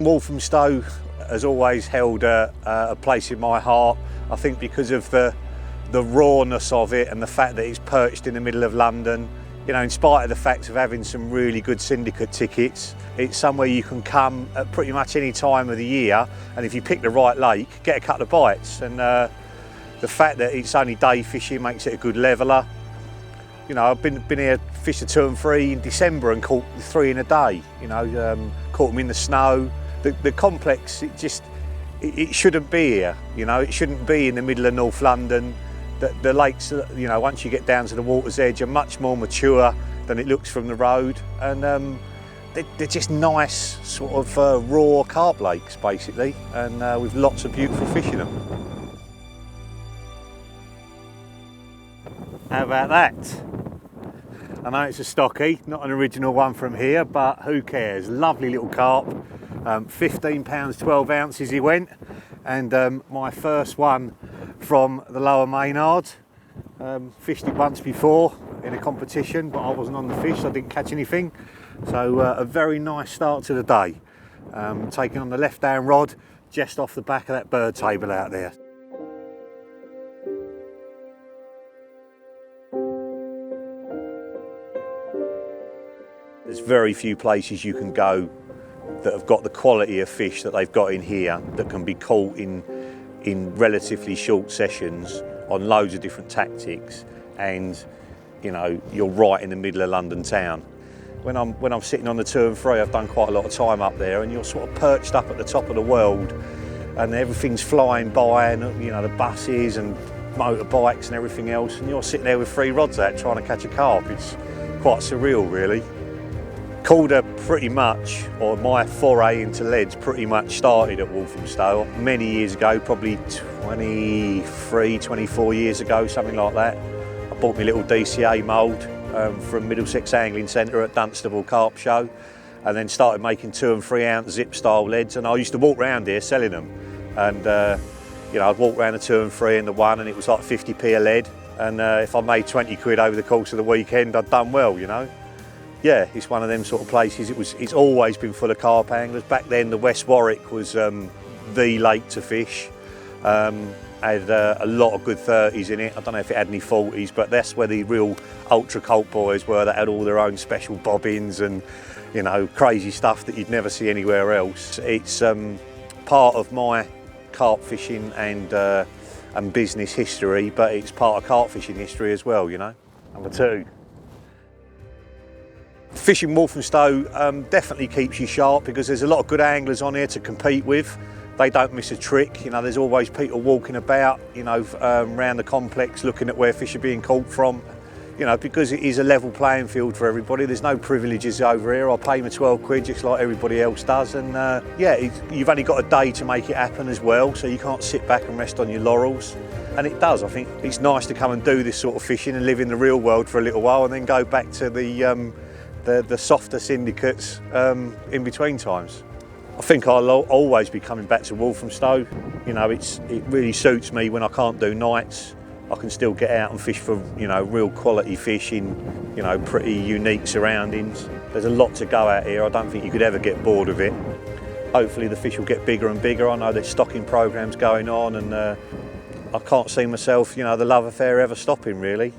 Walthamstow has always held a place in my heart. I think because of the rawness of it and the fact that it's perched in the middle of London. You know, in spite of the fact of having some really good syndicate tickets, it's somewhere you can come at pretty much any time of the year, and if you pick the right lake, get a couple of bites. And the fact that it's only day fishing makes it a good leveller. You know, I've been here, fished a 2 and 3 in December and caught 3 in a day. You know, caught them in the snow. The complex, it shouldn't be here. You know, it shouldn't be in the middle of North London. The lakes, you know, once you get down to the water's edge, are much more mature than it looks from the road, and they're just nice sort of raw carp lakes basically, and with lots of beautiful fish in them. How about that? I know it's a stocky, not an original one from here, but who cares? Lovely little carp, 15 pounds 12 ounces he went, and my first one from the Lower Maynard. Fished it once before in a competition, but I wasn't on the fish, so I didn't catch anything. So a very nice start to the day. Taking on the left-hand rod, just off the back of that bird table out there. There's very few places you can go that have got the quality of fish that they've got in here, that can be caught in relatively short sessions on loads of different tactics, and you know, you're right in the middle of London town. When I'm sitting on the 2 and 3, I've done quite a lot of time up there, and you're sort of perched up at the top of the world, and everything's flying by, and you know, the buses and motorbikes and everything else, and you're sitting there with 3 rods out trying to catch a carp. It's quite surreal, really. Korda pretty much, or my foray into leads pretty much started at Walthamstow many years ago, probably 23, 24 years ago, something like that. I bought my little DCA mould from Middlesex Angling Centre at Dunstable Carp Show, and then started making 2 and 3 ounce zip style leads, and I used to walk around here selling them. And you know, I'd walk around the 2 and 3 and the 1, and it was like 50p a lead, and if I made 20 quid over the course of the weekend, I'd done well, you know. Yeah, it's one of them sort of places. It's always been full of carp anglers. Back then, the West Warwick was the lake to fish. Had a lot of good 30s in it. I don't know if it had any 40s, but that's where the real ultra cult boys were, that had all their own special bobbins and, you know, crazy stuff that you'd never see anywhere else. It's part of my carp fishing and business history, but it's part of carp fishing history as well, you know. Number 2. Fishing Walthamstow definitely keeps you sharp, because there's a lot of good anglers on here to compete with. They don't miss a trick. You know, there's always people walking about, you know, around the complex looking at where fish are being caught from. You know, because it is a level playing field for everybody. There's no privileges over here. I pay my 12 quid just like everybody else does, and yeah, you've only got a day to make it happen as well, so you can't sit back and rest on your laurels. And it does. I think it's nice to come and do this sort of fishing and live in the real world for a little while, and then go back to the softer syndicates in between times. I think I'll always be coming back to Walthamstow. You know, it really suits me when I can't do nights. I can still get out and fish for, you know, real quality fish in, you know, pretty unique surroundings. There's a lot to go out here. I don't think you could ever get bored of it. Hopefully the fish will get bigger and bigger. I know there's stocking programs going on, and I can't see myself, you know, the love affair ever stopping, really.